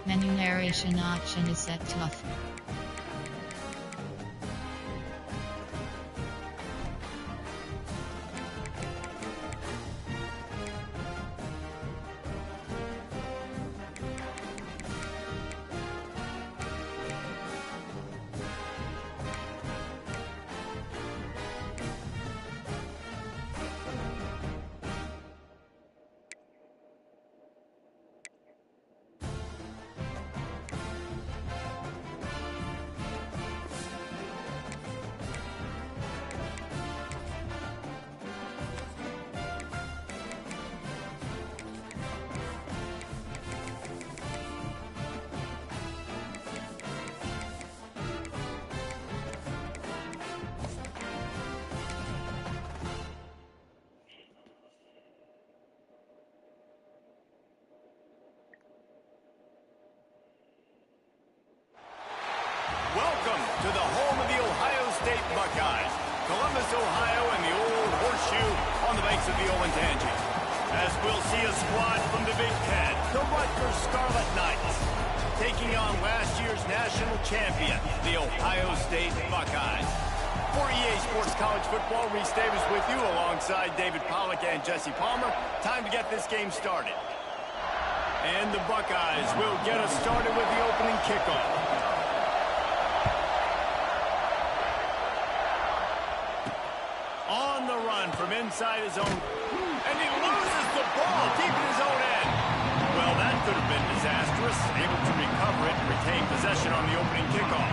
Menu narration option is set to off. Welcome to the home of the Ohio State Buckeyes, Columbus, Ohio, and the old horseshoe on the banks of the Olentangy. As we'll see a squad from the Big Ten, the Rutgers Scarlet Knights, taking on last year's national champion, the Ohio State Buckeyes. For EA Sports College Football, Reese Davis with you alongside David Pollack and Jesse Palmer. Time to get this game started. And the Buckeyes will get us started with the opening kickoff. On the run from inside his own, and he loses the ball deep in his own end. Well, that could have been disastrous. Able to recover it and retain possession on the opening kickoff.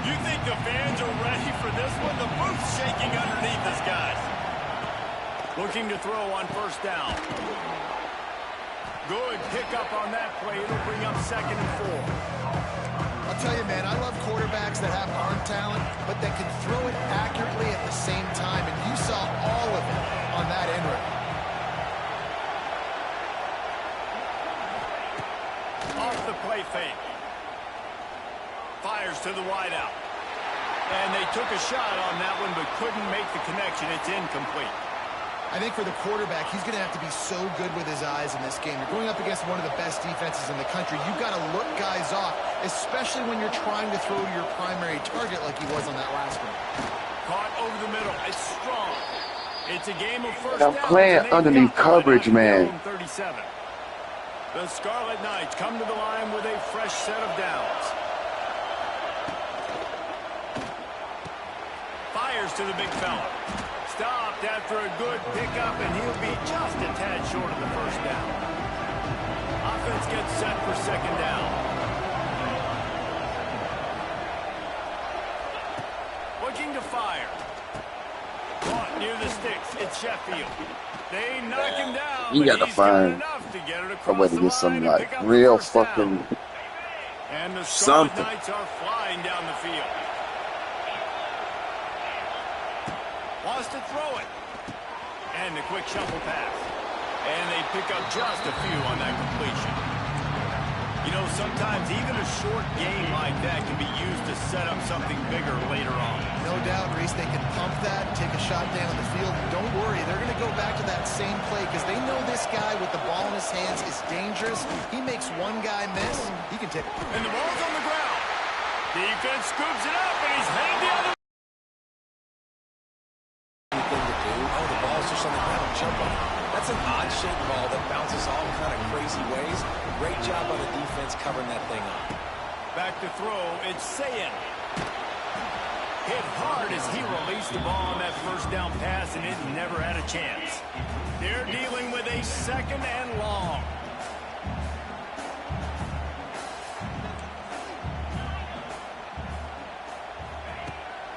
You think the fans are ready for this one? The booth's shaking underneath us, guys. Looking to throw on first down. Good pickup on that play. It'll bring up 2nd and 4. I'll tell you, man, I love quarterbacks that have arm talent, but that can throw it accurately at the same time, and you saw all of it on that end route. Off the play fake. Fires to the wideout. And they took a shot on that one, but couldn't make the connection. It's incomplete. I think for the quarterback, he's going to have to be so good with his eyes in this game. You're going up against one of the best defenses in the country. You've got to look guys off, especially when you're trying to throw to your primary target like he was on that last one. Caught over the middle. It's strong. It's a game of first I'm down. playing underneath coverage, man. 37. The Scarlet Knights come to the line with a fresh set of downs. Fires to the big fella. Stopped after a good pickup, and he'll be just a tad short of the first down. Offense gets set for 2nd down. Looking to fire. Caught near the sticks. It's Sheffield. They knock him down. You gotta find a way to get some like real fucking and the Scarlet something. Knights are flying down the field. Wants to throw it. And a quick shuffle pass. And they pick up just a few on that completion. You know, sometimes even a short game like that can be used to set up something bigger later on. No doubt, Reese, they can pump that, take a shot down the field. And don't worry, they're going to go back to that same play because they know this guy with the ball in his hands is dangerous. He makes one guy miss, he can take it. And the ball's on the ground. Defense scoops it up, and he's headed the other way. Oh, the ball's just on the ground. Jump on it. That's an odd-shaped ball that bounces all kind of crazy ways. Great job on the defense covering that thing up. Back to throw. It's Sayin. Hit hard as he released the ball on that first down pass, and it never had a chance. They're dealing with a 2nd and long.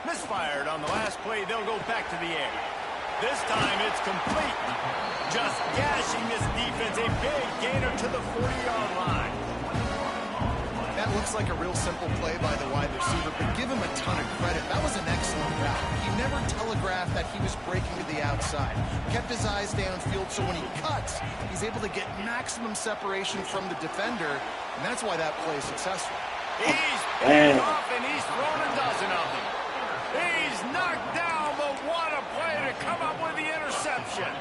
Misfired on the last play. They'll go back to the air. This time it's complete. Just gashing this defense. A big gainer to the 40-yard line. That looks like a real simple play by the wide receiver, but give him a ton of credit. That was an excellent route. He never telegraphed that he was breaking to the outside. Kept his eyes downfield, so when he cuts, he's able to get maximum separation from the defender, and that's why that play is successful. He's picked off, and he's thrown a dozen of them. He's knocked down, but what a play to come up with the interception.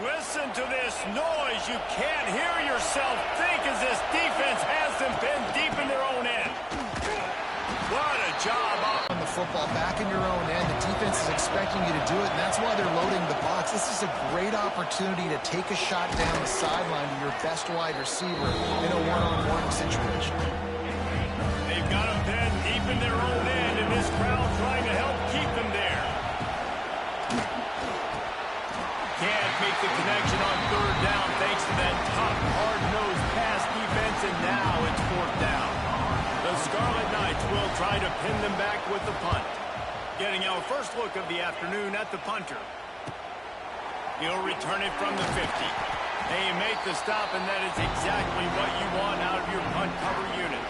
Listen to this noise as you can't hear yourself think as this defense has them pinned deep in their own end. What a job on the football back in your own end. The defense is expecting you to do it, and that's why they're loading the box. This is a great opportunity to take a shot down the sideline to your best wide receiver in a one-on-one situation. They've got them pinned deep in their own end, and this crowd trying to help keep them there. Can't make the connection on third down thanks to that tough, hard-nosed pass defense, and now it's fourth down. The Scarlet Knights will try to pin them back with the punt. Getting our first look of the afternoon at the punter. He'll return it from the 50. They make the stop, and that is exactly what you want out of your punt cover unit.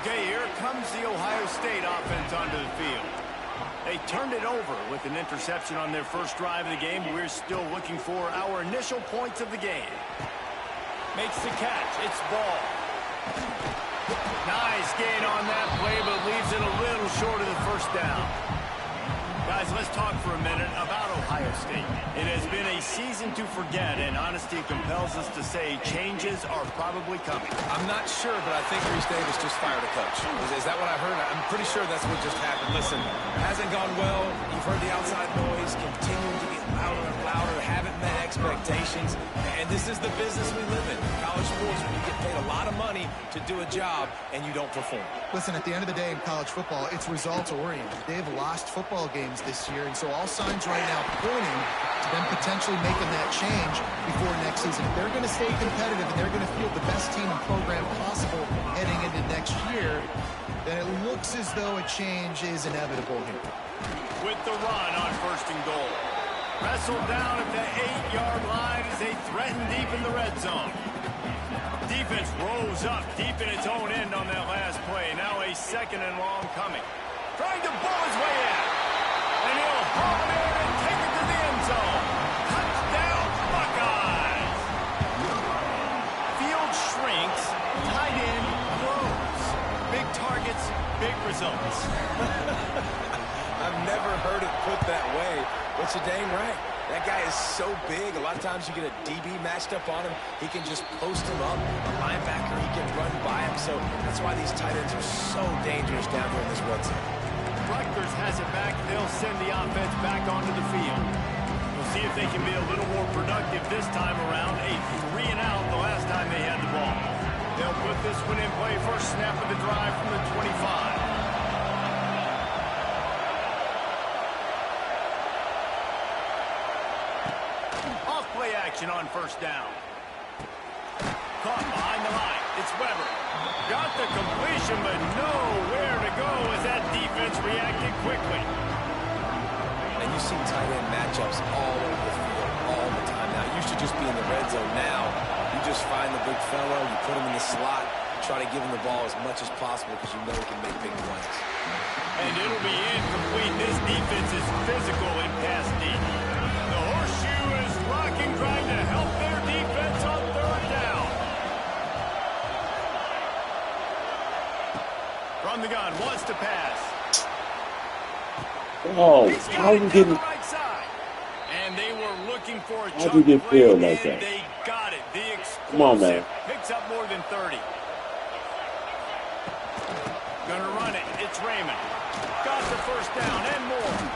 Okay, here comes the Ohio State offense onto the field. They turned it over with an interception on their first drive of the game. We're still looking for our initial points of the game. Makes the catch. It's ball. Nice gain on that play, but leaves it a little short of the first down. Guys, let's talk for a minute about Ohio State. It has been a season to forget, and honesty compels us to say changes are probably coming. I'm not sure, but I think Reese Davis just fired a coach. Is that what I heard? I'm pretty sure that's what just happened. Listen, hasn't gone well. You've heard the outside noise, continuing to get louder and louder, haven't met expectations, and this is the business we live in. College sports, when you get paid a lot of money to do a job and you don't perform. Listen, at the end of the day in college football, it's results-oriented. They've lost football games this year, and so all signs right now pointing to them potentially making that change before next season. If they're going to stay competitive and they're going to field the best team and program possible heading into next year, then it looks as though a change is inevitable here. With the run on first and goal. Wrestled down at the 8-yard line as they threaten deep in the red zone. Defense rose up deep in its own end on that last play. Now a second and long coming. Trying to bull his way in. And he'll haul it in and take it to the end zone. Touchdown, Buckeyes. Field shrinks. Tight end grows. Big targets, big results. I've never heard it put that way, but you're dang right. That guy is so big. A lot of times you get a DB matched up on him. He can just post him up. A linebacker, he can run by him. So that's why these tight ends are so dangerous down here in this red zone. Rutgers has it back. They'll send the offense back onto the field. We'll see if they can be a little more productive this time around. A 3-and-out the last time they had the ball. They'll put this one in play. First snap of the drive from the 25. Play action on first down. Caught behind the line. It's Weber. Got the completion, but nowhere to go as that defense reacted quickly. And you see tight end matchups all over the field all the time now. It used to just be in the red zone. Now you just find the big fella, you put him in the slot, try to give him the ball as much as possible because you know he can make big plays. And it'll be incomplete. This defense is physical in pass deep. The horseshoe is rocking, trying to help their defense on third down. From the gun, wants to pass. Oh, how you getting? Right side. And they were looking for a How do you get filled like that? They got it. The explosive Come on, man. Picks up more than 30. Gonna run it. It's Raymond. Got the first down and more.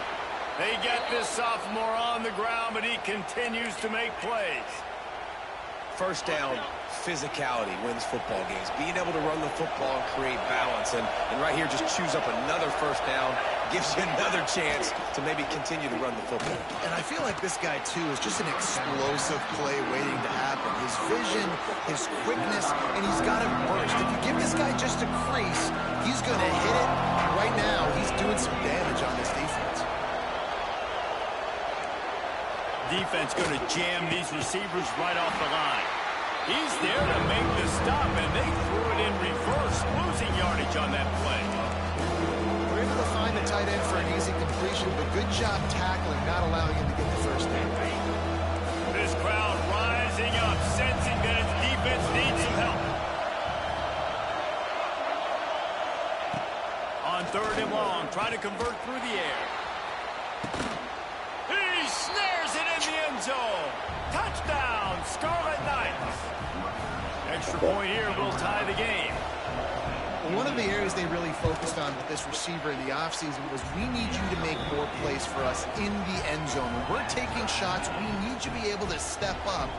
They get this sophomore on the ground, but he continues to make plays. First down, physicality wins football games. Being able to run the football and create balance. And right here, just choose up another first down. Gives you another chance to maybe continue to run the football. And I feel like this guy, too, is just an explosive play waiting to happen. His vision, his quickness, and he's got it burst. If you give this guy just a crease, he's going to hit it. Right now, he's doing some damage on this defense. Defense going to jam these receivers right off the line. He's there to make the stop, and they threw it in reverse, losing yardage on that play. We're able to find the tight end for an easy completion, but good job tackling, not allowing him to get the first down. This crowd rising up, sensing that its defense needs some help. On third and long, trying to convert through the air. He snares it in the end zone. Touchdown, Scarlet Knights. extra point here will tie the game. One of the areas they really focused on with this receiver in the offseason was we need you to make more plays for us in the end zone. When we're taking shots, we need you to be able to step up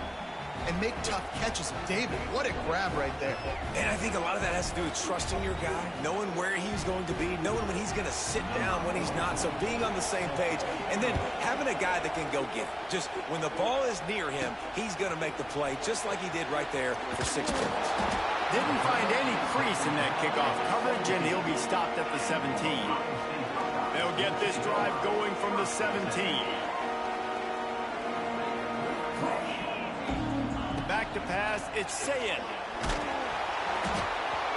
and make tough catches. David, what a grab right there. And I think a lot of that has to do with trusting your guy, knowing where he's going to be, knowing when he's going to sit down, when he's not, so being on the same page, and then having a guy that can go get it. Just when the ball is near him, he's going to make the play, just like he did right there for 6 points. Didn't find any crease in that kickoff coverage, and he'll be stopped at the 17. They'll get this drive going from the 17. Back to pass, it's Sayed.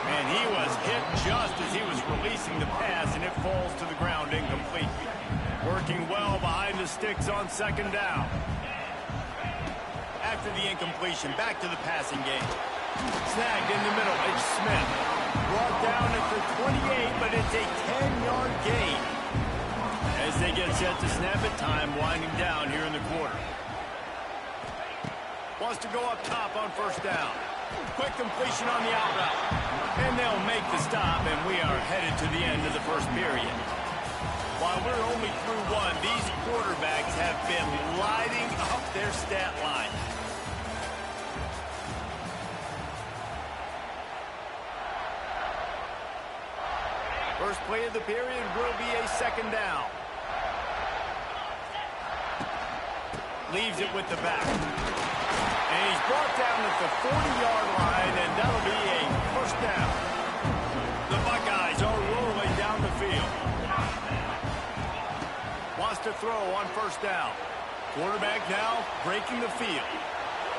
And he was hit just as he was releasing the pass, and it falls to the ground incomplete. Working well behind the sticks on second down. After the incompletion, back to the passing game. Snagged in the middle, it's Smith. Brought down at the 28, but it's a 10-yard gain. As they get set to snap it, time winding down here in the quarter. Wants to go up top on first down. Quick completion on the out route. And they'll make the stop, and we are headed to the end of the first period. While we're only through one, these quarterbacks have been lighting up their stat line. First play of the period will be a second down. Leaves it with the back. And he's brought down at the 40-yard line, and that'll be a first down. The Buckeyes are rolling down the field. Wants to throw on first down. Quarterback now breaking the field.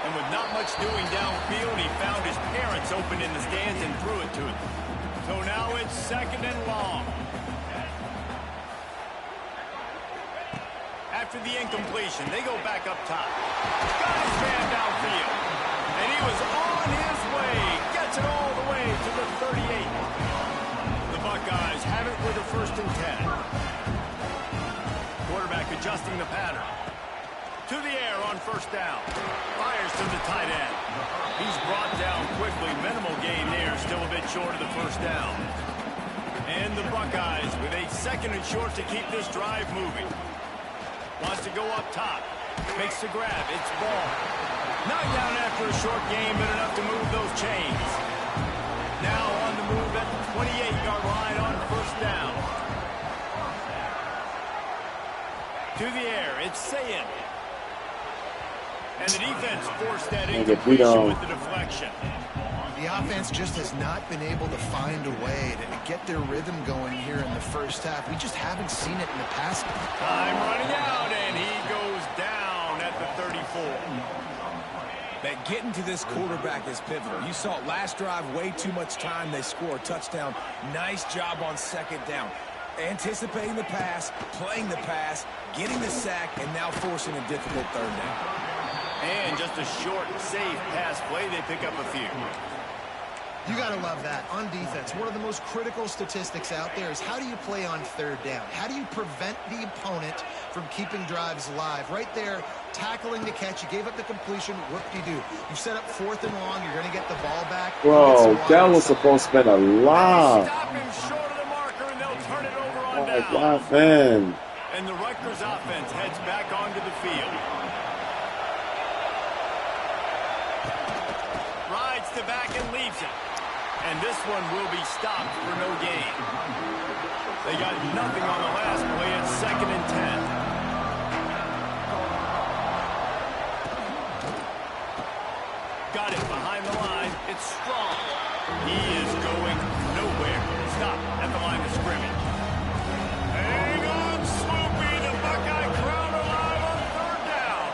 And with not much doing downfield, he found his parents open in the stands and threw it to him. So now it's second and long. After the incompletion, they go back up top. Got his man downfield. And he was on his way. Gets it all the way to the 38. The Buckeyes have it with a first and 10. Quarterback adjusting the pattern. To the air on first down. Fires to the tight end. He's brought down quickly. Minimal gain there. Still a bit short of the first down. And the Buckeyes with a second and short to keep this drive moving. Wants to go up top. Makes the grab. It's ball. Knocked down after a short game, but enough to move those chains. Now on the move at the 28-yard line on first down. To the air. It's Sayed. And the defense forced that incompletion with the deflection. The offense just has not been able to find a way to get their rhythm going here in the first half. We just haven't seen it in the past. Time running out, and he goes down at the 34. That getting to this quarterback is pivotal. You saw it last drive, way too much time. They score a touchdown. Nice job on second down. Anticipating the pass, playing the pass, getting the sack, and now forcing a difficult third down. And just a short, safe pass play. They pick up a few. You got to love that. On defense, one of the most critical statistics out there is how do you play on third down? How do you prevent the opponent from keeping drives alive? Right there, tackling the catch. You gave up the completion. Whoop-de-doo. You set up fourth and long. You're going to get the ball back. Bro, that was supposed to be a lot. Stop him short of the marker, and they'll turn it over on down. God, man. And the Rutgers offense heads back onto the field. Rides the back and leaves it. And this one will be stopped for no gain. They got nothing on the last play. It's second and 10. Got it behind the line. It's Strong. He is going nowhere. Stop at the line of scrimmage. Hang on, Swoopy. The Buckeye crowd alive on third down.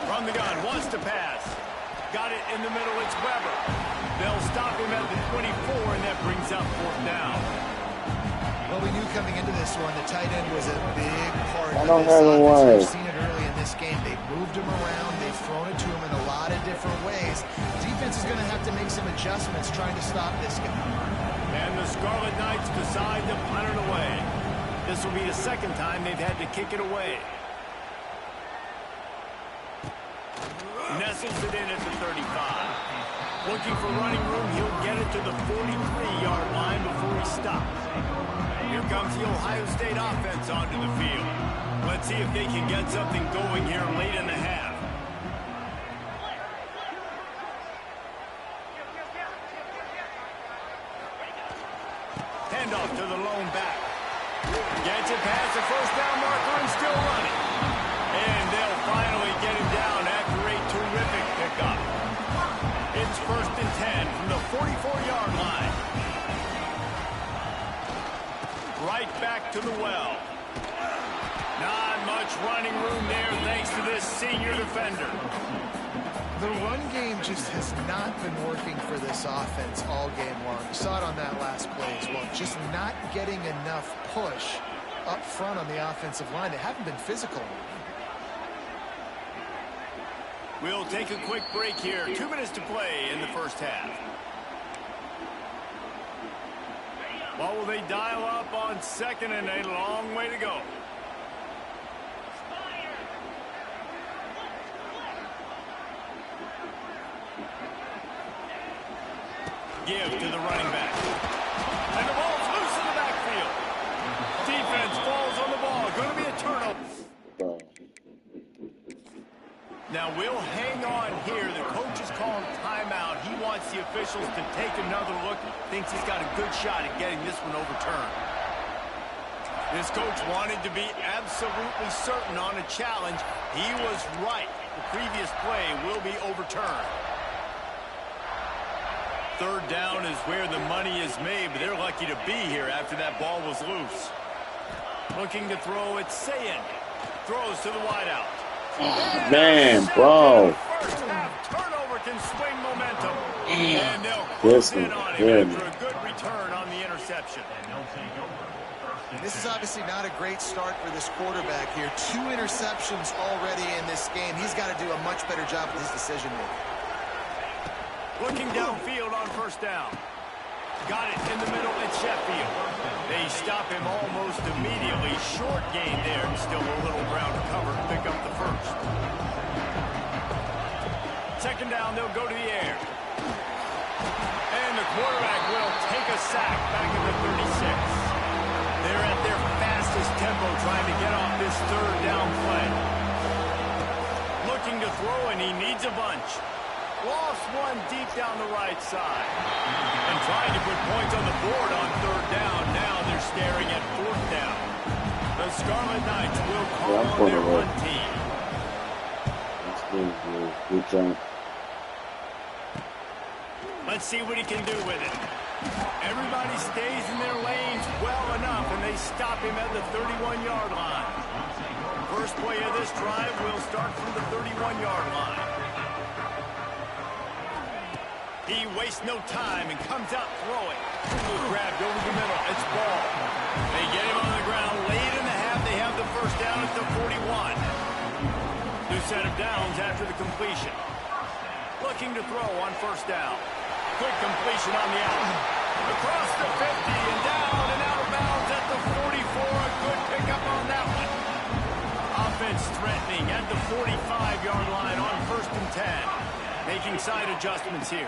From the gun, wants to pass. Got it in the middle, it's Weber. They'll stop him at the 24, and that brings up fourth down. Well, we knew coming into this one, the tight end was a big part I of don't this have a offense. way. We've seen it early in this game. They've moved him around. They've thrown it to him in a lot of different ways. Defense is going to have to make some adjustments trying to stop this guy. And the Scarlet Knights decide to punt it away. This will be the second time they've had to kick it away. nestles it in at the 35. Looking for running room, he'll get it to the 43-yard line before he stops. Here comes the Ohio State offense onto the field. Let's see if they can get something going here late in the half. Handoff to the lone back. Gets it past the first down marker and still running. And they'll finally get him down after a terrific pickup. It's 1st and 10 from the 44-yard line. Right back to the well. Not much running room there thanks to this senior defender. The run game just has not been working for this offense all game long. You saw it on that last play as well. Just not getting enough push up front on the offensive line. They haven't been physical. We'll take a quick break here. 2 minutes to play in the first half. What will they dial up on 2nd and a long way to go? Give to the running back. And the ball's loose in the backfield. Defense falls on the ball. Going to be a turnover. Now we'll hang on here. The coach is calling timeout. He wants the officials to take another look. Thinks he's got a good shot at getting this one overturned. This coach wanted to be absolutely certain on a challenge. He was right. The previous play will be overturned. 3rd down is where the money is made, but they're lucky to be here after that ball was loose. Looking to throw, it's Sayin. Throws to the wideout. Oh, man, bro. First half turnover can swing momentum. And they'll close in on him after a good return on the interception. This is obviously not a great start for this quarterback here. 2 interceptions already in this game. He's got to do a much better job with his decision making. Looking downfield on 1st down. Got it in the middle at Sheffield. They stop him almost immediately. Short gain there. Still a little ground to cover to pick up the 1st. 2nd down, they'll go to the air. And the quarterback will take a sack back at the 36. They're at their fastest tempo trying to get off this 3rd down play. Looking to throw, and he needs a bunch. Lost one deep down the right side. And trying to put points on the board on 3rd down. Now they're staring at 4th down. The Scarlet Knights will call on their run team. That's good, bro. Good job. Let's see what he can do with it. Everybody stays in their lanes well enough, and they stop him at the 31-yard line. First play of this drive will start from the 31-yard line. He wastes no time and comes out throwing. Grabbed over the middle. It's ball. They get him on the ground. Late in the half, they have the 1st down at the 41. New set of downs after the completion. Looking to throw on 1st down. Quick completion on the out. Across the 50 and down and out of bounds at the 44. A good pickup on that one. Offense threatening at the 45-yard line on 1st and 10. Making side adjustments here.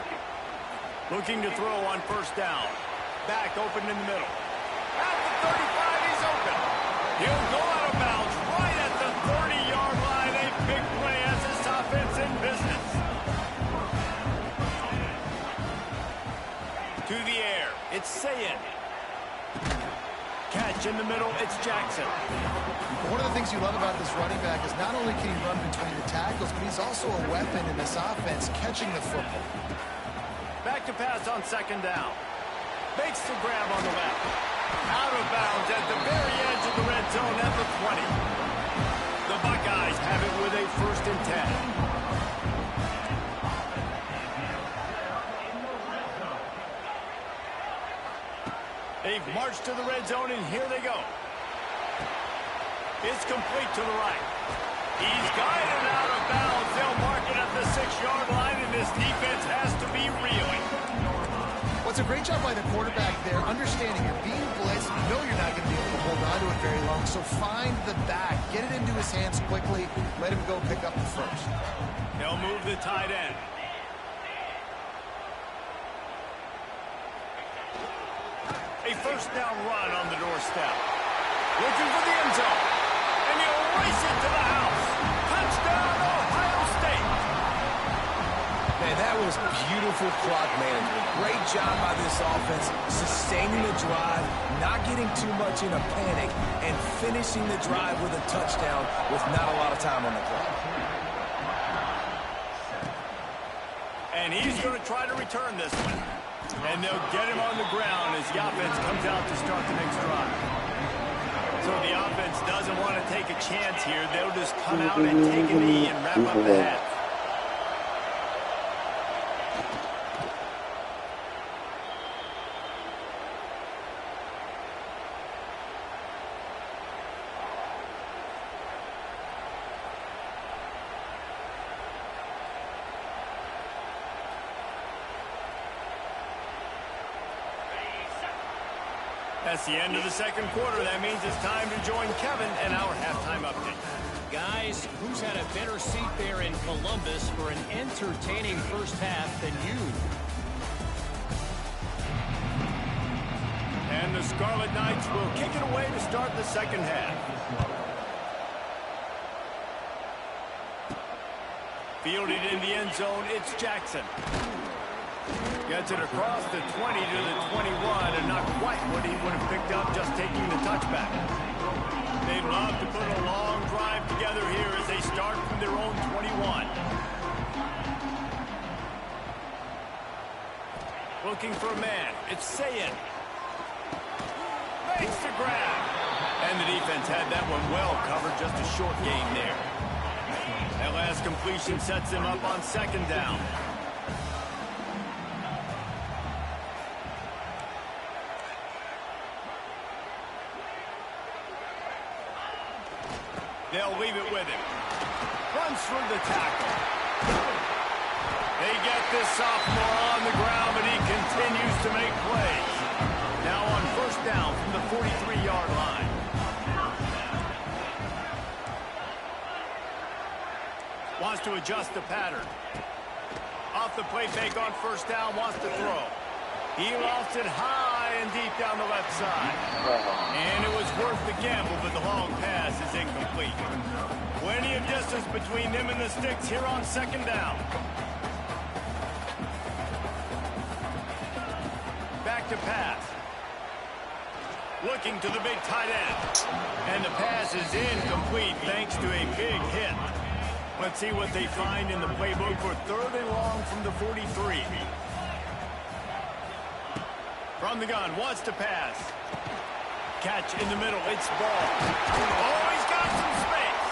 Looking to throw on 1st down. Back open in the middle. At the 35, he's open. He'll go out of bounds right at the 30-yard line. A big play as this offense in business. To the air. It's Sayin. Catch in the middle. It's Jackson. One of the things you love about this running back is not only can he run between the tackles, but he's also a weapon in this offense, catching the football. Back to pass on 2nd down. Makes the grab on the left. Out of bounds at the very edge of the red zone at the 20. The Buckeyes have it with a 1st and 10. They've marched to the red zone, and here they go. It's complete to the right. He's got it out of bounds. They'll mark it at the 6-yard line, and this defense has to be reeling. Well, it's a great job by the quarterback there, understanding you're being blitzed. You know you're not going to be able to hold on to it very long, so find the back. Get it into his hands quickly. Let him go pick up the 1st. They'll move move the tight end. A first down run on the doorstep. Looking for the end zone. And he'll race it to the house. Touchdown, Ohio State. Man, that was beautiful clock management. Great job by this offense, sustaining the drive, not getting too much in a panic, and finishing the drive with a touchdown with not a lot of time on the clock. And he's going to try to return this one. And they'll get him on the ground as the offense comes out to start the next drive. So the offense doesn't want to take a chance here. They'll just come out and take a knee and wrap up the half. That's the end of the second quarter. That means it's time to join Kevin and our halftime update. Guys, who's had a better seat there in Columbus for an entertaining first half than you? And the Scarlet Knights will kick it away to start the second half. Fielded in the end zone, it's Jackson. Gets it across the 20 to the 21, and not quite what he would have picked up just taking the touchback. They'd love to put a long drive together here as they start from their own 21. Looking for a man. It's Sayin. Makes the grab. And the defense had that one well covered, just a short gain there. That last completion sets them up on second down. They'll leave it with him. Runs through the tackle. They get this sophomore on the ground, but he continues to make plays. Now on first down from the 43-yard line. Wants to adjust the pattern. Off the play fake on first down, wants to throw. He lost it high and deep down the left side. And it was worth the gamble, but the long pass is incomplete. Plenty of distance between them and the sticks here on second down. Back to pass. Looking to the big tight end. And the pass is incomplete thanks to a big hit. Let's see what they find in the playbook for third and long from the 43. From the gun, wants to pass. Catch in the middle, it's ball. Oh, he's got some space.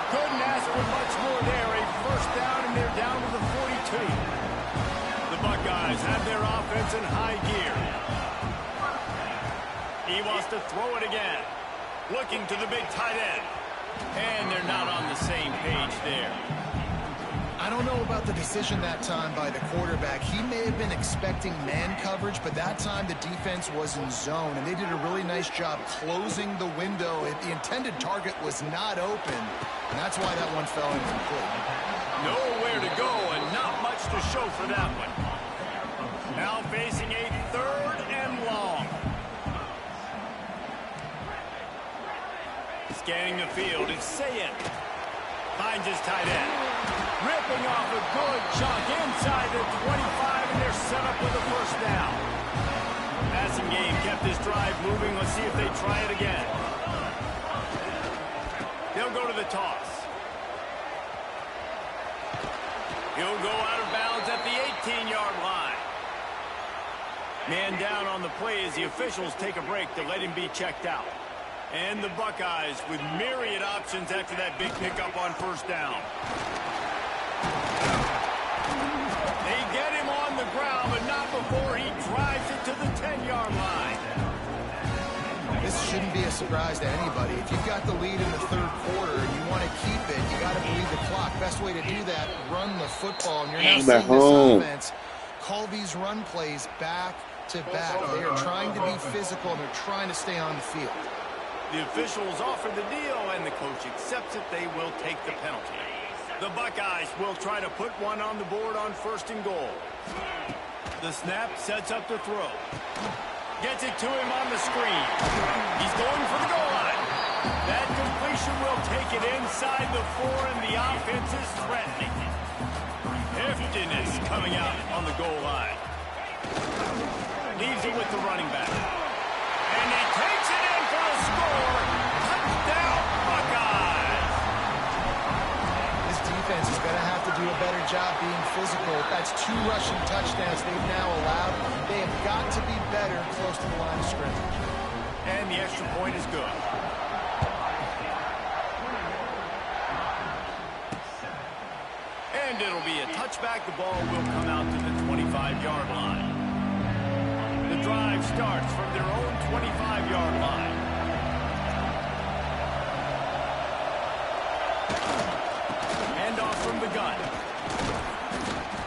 Couldn't ask for much more there. A first down, and they're down to the 42. The Buckeyes have their offense in high gear. He wants to throw it again. Looking to the big tight end. And they're not on the same page there. I don't know about the decision that time by the quarterback. He may have been expecting man coverage, but that time the defense was in zone, and they did a really nice job closing the window. The intended target was not open, and that's why that one fell incomplete. Nowhere to go, and not much to show for that one. Now facing a third and long. Scanning the field, it's Sayin. Finds his tight end. Ripping off a good chunk inside the 25, and they're set up with a first down. Passing game kept this drive moving. Let's see if they try it again. They'll go to the toss. He'll go out of bounds at the 18-yard line. Man down on the play as the officials take a break to let him be checked out. And the Buckeyes with myriad options after that big pickup on first down. They get him on the ground, but not before he drives it to the 10-yard line. This shouldn't be a surprise to anybody. If you've got the lead in the third quarter and you want to keep it, you got to bleed the clock. Best way to do that, run the football. And you're now seeing this offense call these run plays back to back. They are trying to be physical, and they're trying to stay on the field. The officials offer the deal, and the coach accepts it. They will take the penalty. The Buckeyes will try to put one on the board on 1st and goal. The snap sets up the throw. Gets it to him on the screen. He's going for the goal line. That completion will take it inside the 4, and the offense is threatening. Heftiness coming out on the goal line. Leaves it with the running back. And he takes it in for the score. Touchdown, Buckeyes. This defense is going to have to do a better job being physical. That's 2 rushing touchdowns they've now allowed. They have got to be better close to the line of scrimmage. And the extra point is good. And it'll be a touchback. The ball will come out to the 25-yard line. The drive starts from their own 25-yard line. Handoff from the gun.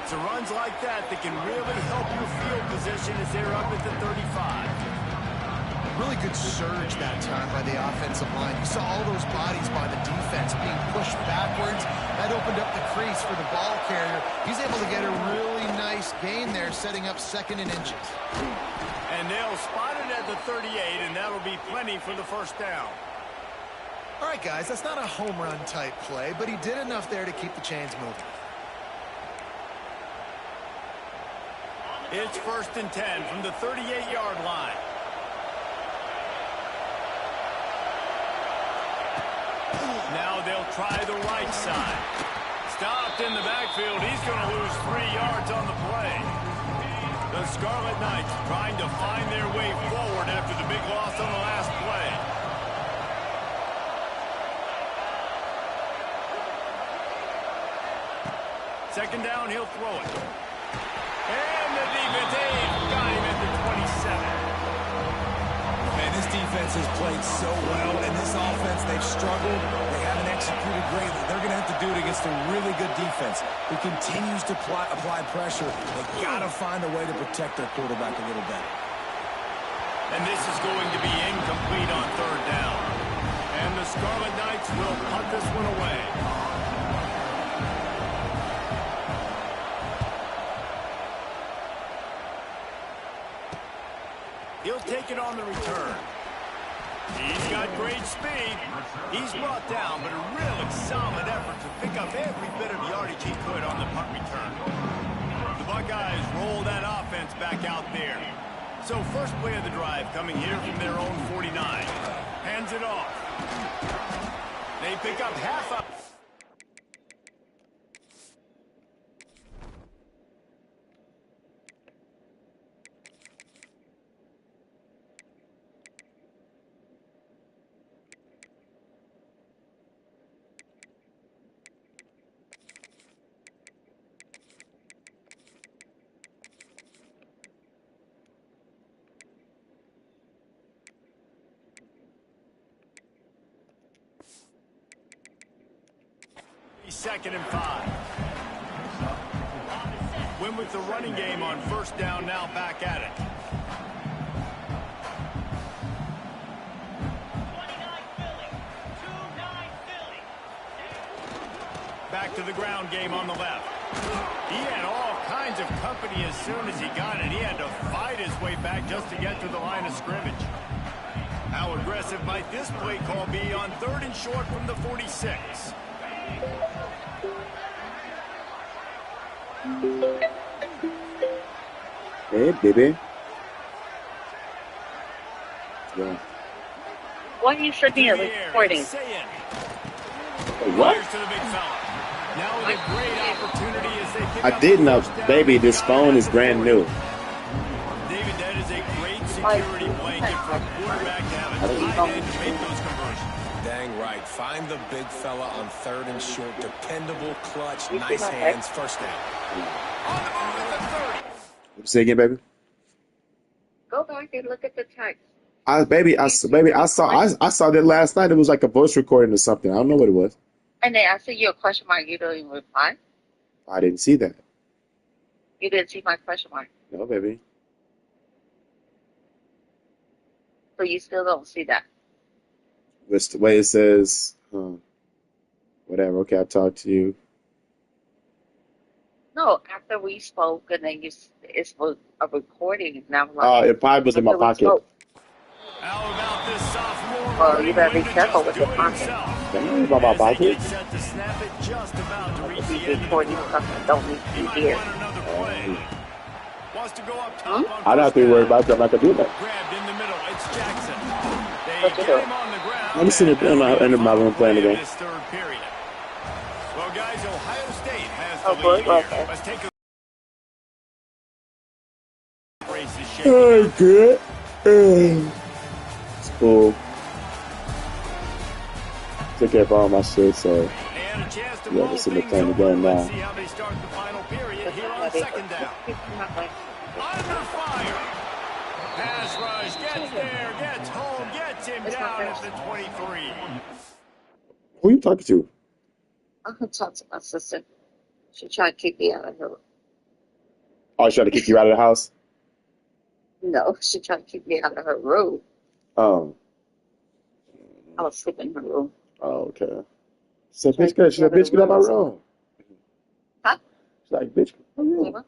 So runs like that can really help your field position as they're up at the 35. Really good surge that time by the offensive line. You saw all those bodies by the defense being pushed backwards. That opened up the crease for the ball carrier. He's able to get a really nice gain there, setting up 2nd and inches. And they'll spot it at the 38, and that'll be plenty for the 1st down. All right, guys, that's not a home run type play, but he did enough there to keep the chains moving. It's 1st and 10 from the 38-yard line. Now they'll try the right side. Stopped in the backfield. He's going to lose 3 yards on the play. The Scarlet Knights trying to find their way forward after the big loss on the last play. Second down, he'll throw it. And the defense got him at the 27. Man, this defense has played so well, and this offense, they've struggled. They haven't executed greatly. They're going to have to do it against a really good defense who continues to apply pressure. They've got to find a way to protect their quarterback a little better. And this is going to be incomplete on 3rd down. And the Scarlet Knights will punt this one away. He'll take it on the return. He's got great speed. He's brought down, but a really solid effort to pick up every bit of yardage he could on the punt return. The Buckeyes roll that offense back out there. So first play of the drive coming here from their own 49. Hands it off. They pick up half up. Second and 5. Win with the running game on 1st down, now back at it. Back to the ground game on the left. He had all kinds of company as soon as he got it. He had to fight his way back just to get to the line of scrimmage. How aggressive might this play call be on 3rd and short from the 46? Hey, baby. Yeah. Why are you sending a recording? What? Now with a great opportunity as they pick I up didn't know, the first down. baby. This phone is brand new. David, that is a great security blanket for a quarterback to have a tight end to make those conversions. Dang right. Find the big fella on 3rd and short. Dependable, clutch, nice hands, 1st down. On the move at the 30. Say again, baby. Go back and look at the text. I saw that last night. It was like a voice recording or something. I don't know what it was. And they asked you a question mark. You don't even reply. I didn't see that. You didn't see my question mark. No, baby. So you still don't see that. It's the way it says, whatever. Okay, I'll talk to you. No, after we spoke, and then it was a recording, and I'm like, It probably was in my after we pocket. spoke, How about this sophomore well, you running better be to careful just with do your it pocket. himself? That ain't about my As they pocket. get set to snap it, just about to reach If the he's end of the recording quarter. stuff that don't need He to be might here. run another play. Wants to go up top Hmm? on I don't have first to worry down. about that. I'm not gonna do that. Grabbed in the middle. It's Jackson. They What you get doing? him on the ground, I'm sitting and that'll in be the my final room playing the play of game. this third period. Well, guys, Ohio State has the Oh, lead good? here. Okay. Let's take a race is shaking Oh, out. good. It's cool. Took care of all my shit, so And a chance to yeah, roll just in the things playing the over. game Let's now. see how they start the final period That's here not on ready. second down. Under fire. Pass rush. Gets there. Gets home. Gets him It's not down at ready. the 23. Who you talking to? I'm gonna talk to my sister. She tried to kick me out of her. Oh, she tried to kick you out of the house? No, she tried to kick me out of her room. Oh, I was sleeping in her room. oh, okay. She said, Tried bitch, to kick she me said, out of bitch, the get out of my room. room. Huh? She's like, bitch, get out of my Say room. what?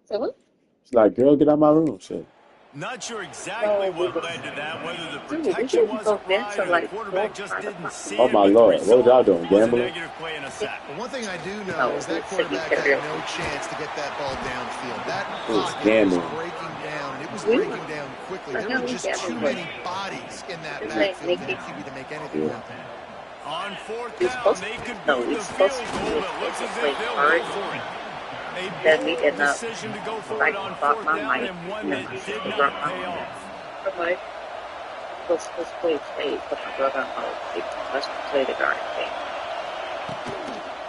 Say what? She's like, girl, get out of my room. Shit. Not sure exactly No, we what was, led to that, whether the dude, we protection didn't go wasn't there right till or the like 4 quarterback or just 5 didn't o'clock. see Oh it, my but the lord, what was y'all result doing? was a Gambling? negative play and a sack. But one thing I do know No, is that we said you quarterback could had have. no chance to get that ball downfield. That It was pocket was gambling. breaking down. It was We were. breaking down quickly. The There hell were we just too gambling with? many bodies in that His name backfield for Nikki. the QB to make anything Yeah. happen. On fourth He's down, supposed they to. could No, boot the he's supposed field to goal. be It looks as if playing they'll hard. go for it. A Then me bold getting up, decision to go for like it on bought fourth my down mic, and one you know, that did to not work pay on. off. I'm like, let's play stage, but my brother and I was let's play the garden game.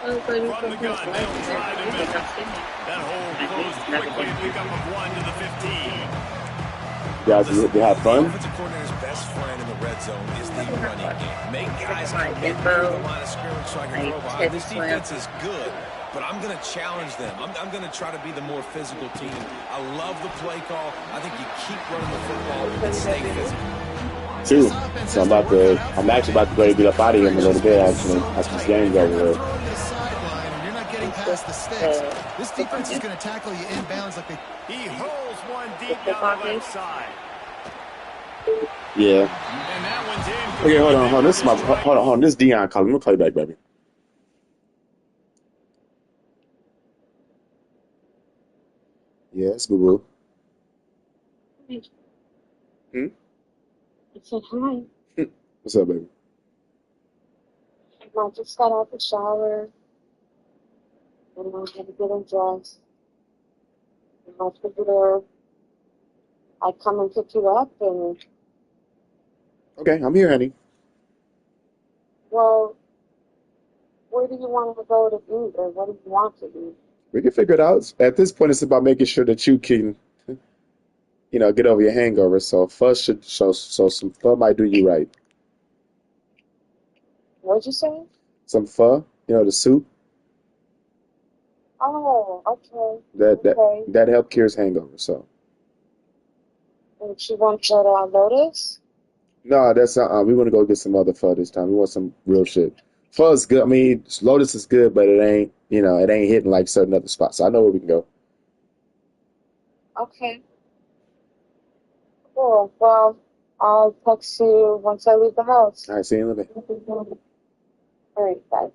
I was like, you From the can play gun, slides they'll and try the everything. They middle. got singing. That hole And closed he's never quickly. been A pickup of 1 to the 15. Guys, Listen, they have the fun? offensive coordinator's best friend in the red zone is the running game. Make guys My commit near the info, line of scrimmage so I can my throw behind. tech This plan. defense is good, but I'm going to challenge them. I'm going to try to be the more physical team. I love the play call. I think you keep running the football and stay physical. Too. So I'm actually about to go get up out of here in a little bit, actually. After this game's over You're with. throwing to the sideline and you're not getting past the sticks. This defense is going to tackle you inbounds like they. He hurls one deep down the left side. Yeah. And that one's in. Okay, hold on. This is my hold on. This is Dion calling. I'm gonna call you back, baby. Yeah, it's Boo Boo. Hmm? I said hi. What's up, baby? I just got out the shower and I'm gonna get undressed. And I figured I'd come and pick you up and Okay, I'm here, honey. well, where do you want to go to eat or what do you want to eat? We can figure it out. At this point, it's about making sure that you can, get over your hangover. So first should so some pho might do you right. What'd you say? Some pho, the soup Oh, okay. that Okay. that help cures hangover. So And she wants to go to Lotus? no, that's we want to go get some other pho this time. We want some real shit. Pho is good. I mean, Lotus is good, but it ain't it ain't hitting like certain other spots. So I know where we can go. Okay. Cool. Well, I'll text you once I leave the house. All right, see you in a little bit. All right, bye.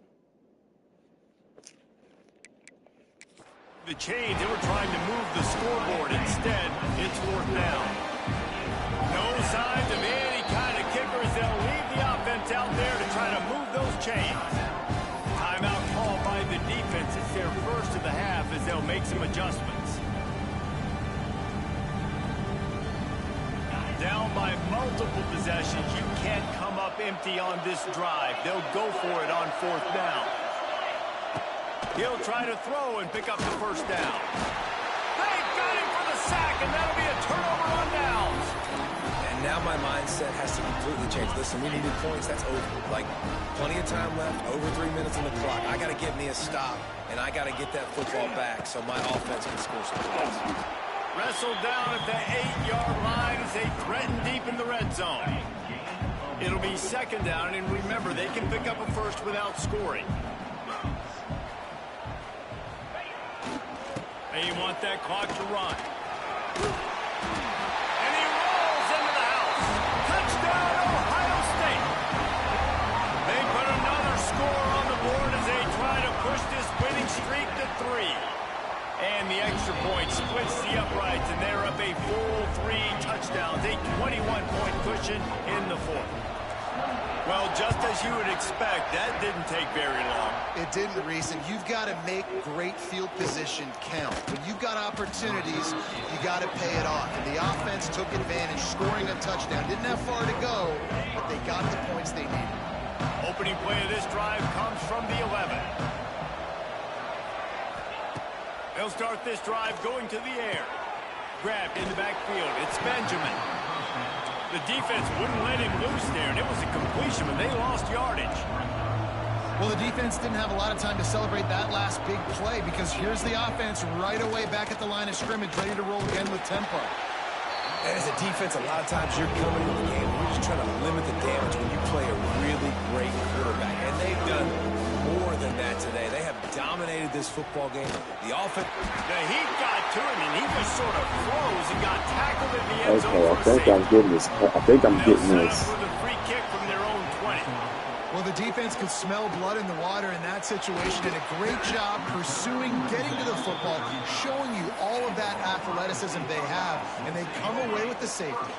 The change, they were trying to move the scoreboard. Instead, it's fourth down. No signs of any kind of kickers. They'll leave the offense out there to try to move those chains. Timeout called by the defense. It's their first of the half as they'll make some adjustments. Down by multiple possessions. You can't come up empty on this drive. They'll go for it on fourth down. He'll try to throw and pick up the first down. They've got him for the sack, and that'll be a turnover on downs. And now my mindset has to completely change. Listen, we needed points. That's over. Like, plenty of time left, over 3 minutes on the clock. I got to get me a stop, and I got to get that football back so my offense can score some points. Wrestled down at the 8-yard line as they threaten deep in the red zone. It'll be second down, and remember, they can pick up a first without scoring. They want that clock to run. And he rolls into the house. Touchdown, Ohio State. They put another score on the board as they try to push this winning streak to 3. And the extra point splits the uprights, and they're up a full 3 touchdowns, a 21-point cushion in the 4th. Well, just as you would expect, that didn't take very long. It didn't, Reese, and you've got to make great field position count. When you've got opportunities, you got to pay it off. And the offense took advantage, scoring a touchdown. Didn't have far to go, but they got the points they needed. Opening play of this drive comes from the 11. They'll start this drive going to the air. Grabbed in the backfield. It's Benjamin. The defense wouldn't let him loose there, and it was a completion, but they lost yardage. Well, the defense didn't have a lot of time to celebrate that last big play because here's the offense right away back at the line of scrimmage, ready to roll again with tempo. And as a defense, a lot of times you're coming into the game and you're just trying to limit the damage when you play a really great quarterback. And they've done more than that today. They have dominated this football game. The offense... The heat got to him, and he just sort of froze and got tackled in the end zone. Okay, I think I'm getting this. I think I'm getting this. With a free kick from their own 20. Well, the defense could smell blood in the water in that situation. Did a great job pursuing, getting to the football, showing you all of that athleticism they have, and they come away with the safety.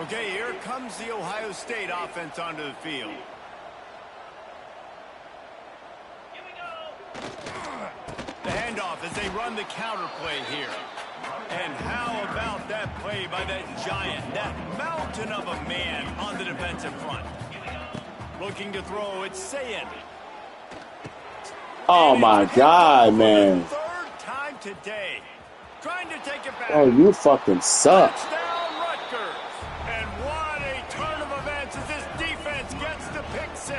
Okay, here comes the Ohio State offense onto the field. The handoff as they run the counter play here. And how about that play by that giant, that mountain of a man on the defensive front? Looking to throw, it's Sayin. Oh my God, man. Third time today. Trying to take it back. Oh, you fucking suck. Touchdown, Rutgers. And what a turn of events as this defense gets to pick 6.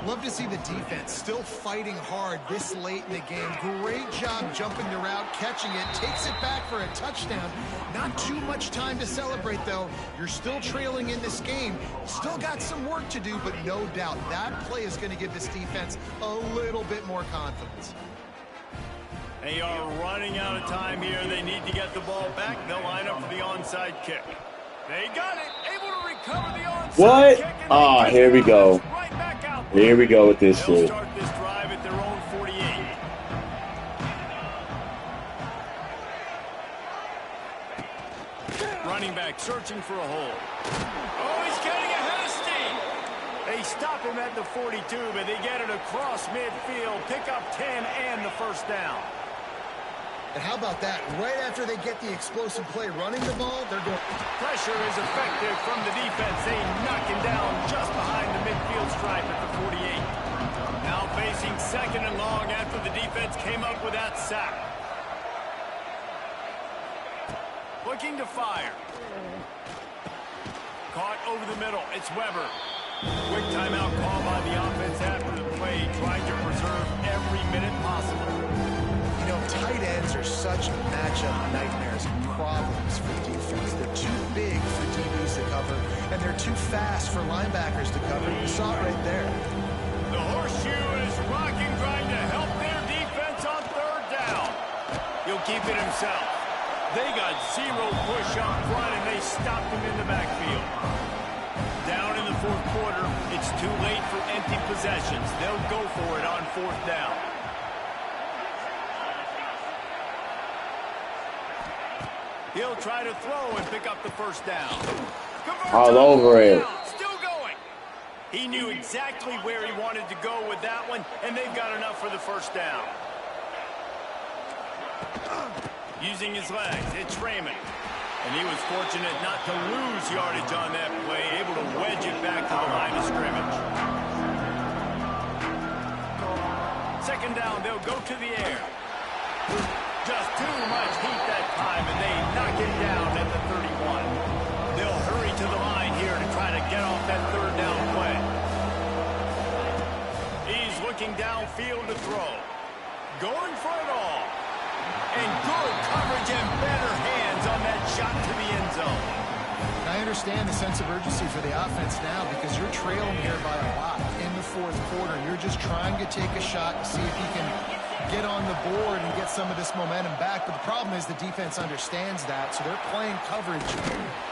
Love to see the defense still fighting hard this late in the game. Great job jumping the route, catching it, takes it back for a touchdown. Not too much time to celebrate, though. You're still trailing in this game. Still got some work to do, but no doubt that play is going to give this defense a little bit more confidence. They are running out of time here. They need to get the ball back. They'll line up for the onside kick. They got it. Able to recover the onside What? kick. Ah, here we go. Right back out. Here we go with this They'll shit. start this drive at their own 48. Running back searching for a hole. Oh, he's getting ahead of steam. They stop him at the 42, but they get it across midfield. Pick up 10 and the first down. And how about that? Right after they get the explosive play running the ball, they're going... Pressure is effective from the defense. They knock him down just behind the midfield stripe at the 48. Now facing second and long after the defense came up with that sack. Looking to fire. Caught over the middle. It's Weber. Quick timeout call by the offense after the play, trying to preserve every minute possible. You know, tight ends are such matchup nightmares and problems for defense. They're too big for DBs to cover, and they're too fast for linebackers to cover. You saw it right there. The horseshoe is rocking, trying to help their defense on third down. He'll keep it himself. They got zero push up front, and they stopped him in the backfield. Down in the fourth quarter, it's too late for empty possessions. They'll go for it on fourth down. He'll try to throw and pick up the first down. All over it. Still going. He knew exactly where he wanted to go with that one, and they've got enough for the first down. Using his legs, it's Raymond. And he was fortunate not to lose yardage on that play, able to wedge it back to the line of scrimmage. Second down, they'll go to the air. Just too much heat that time, and they knock him down at the 31. They'll hurry to the line here to try to get off that third down play. He's looking downfield to throw. Going for it all. And good coverage and better hands on that shot to the end zone. I understand the sense of urgency for the offense now because you're trailing here by a lot in the fourth quarter. You're just trying to take a shot to see if you can get on the board and get some of this momentum back. But the problem is the defense understands that, so they're playing coverage,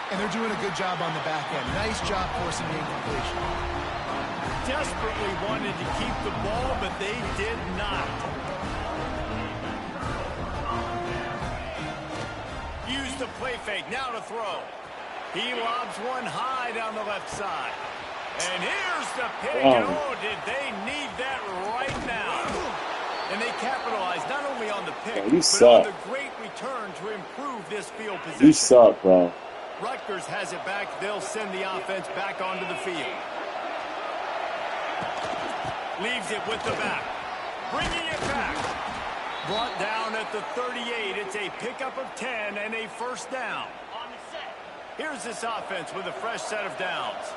and they're doing a good job on the back end. Nice job forcing the incompletion. Desperately wanted to keep the ball, but they did not. Use the play fake, now to throw. He lobs one high down the left side. And here's the pick, and oh, did they need that right now. And they capitalized not only on the pick, but on the great return to improve this field position. You suck, bro. Rutgers has it back. They'll send the offense back onto the field. Leaves it with the back. Bringing it back. Brought down at the 38. It's a pickup of 10 and a first down. Here's this offense with a fresh set of downs.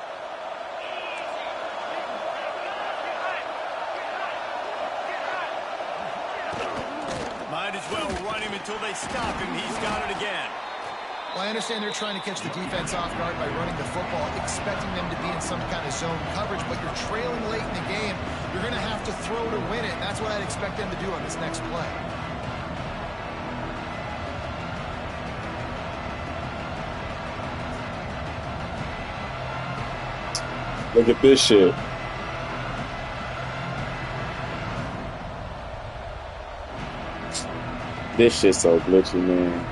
Might as well run him until they stop him. He's got it again. Well, I understand they're trying to catch the defense off guard by running the football, expecting them to be in some kind of zone coverage, but you're trailing late in the game. You're going to have to throw to win it, and that's what I'd expect them to do on this next play. Look at this shit. This shit's so glitchy, man.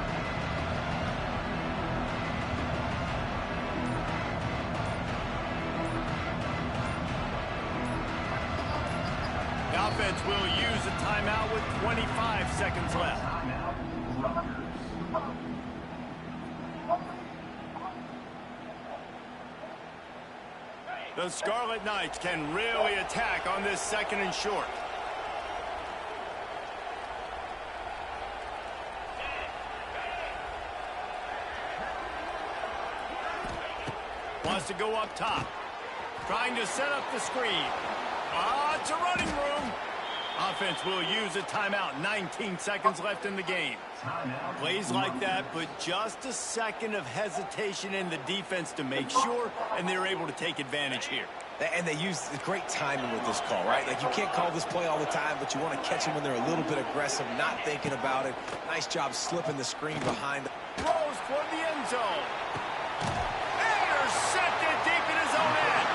The offense will use a timeout with 25 seconds left. The Scarlet Knights can really attack on this second and short. Wants to go up top. Trying to set up the screen. It's a running room. Offense will use a timeout. 19 seconds left in the game. Plays like that, but just a second of hesitation in the defense to make sure, and they're able to take advantage here. And they use great timing with this call, right? Like, you can't call this play all the time, but you want to catch them when they're a little bit aggressive, not thinking about it. Nice job slipping the screen behind. Throws toward the end zone. Intercepted deep in his own end.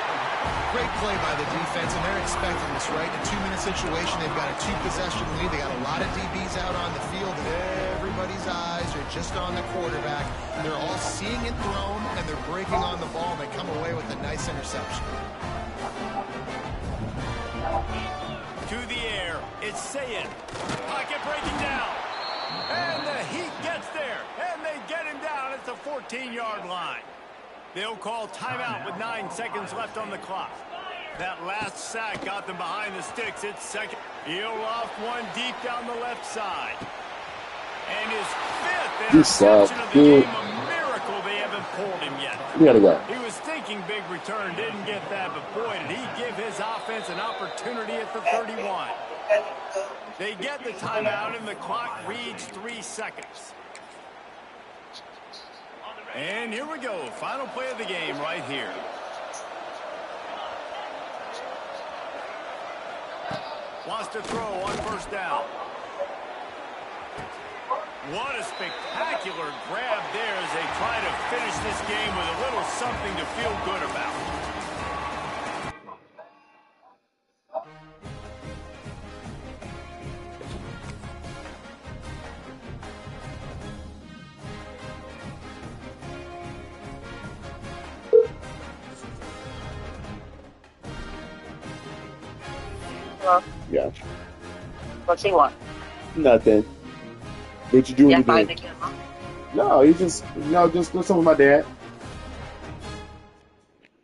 Great play by the defense, and they're expecting this, right? In a two-minute situation, they've got a two-possession lead. They got a lot of DBs out on the field, and everybody's eyes are just on the quarterback. And they're all seeing it thrown, and they're breaking on the ball, and they come away with a nice interception. To the air, it's Sayed. Pocket breaking down. And the Heat gets there, and they get him down at the 14-yard line. They'll call timeout with 9 seconds left on the clock. That last sack got them behind the sticks. It's second. He'll loft one deep down the left side. And his fifth interception of the game. A miracle they haven't pulled him yet. You gotta go. He was thinking big return, didn't get that, but boy, did he give his offense an opportunity at the 31. They get the timeout, and the clock reads 3 seconds. And here we go. Final play of the game right here. Wants to throw on first down. What a spectacular grab there as they try to finish this game with a little something to feel good about. Well, Yeah. what's he want? Nothing. What you doing Yeah, today? buy the camera. No, he just, just do something with my dad.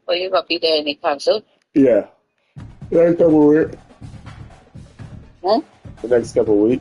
Well, you gonna be there anytime soon? Yeah. The next couple of weeks. Hmm? The next couple of weeks.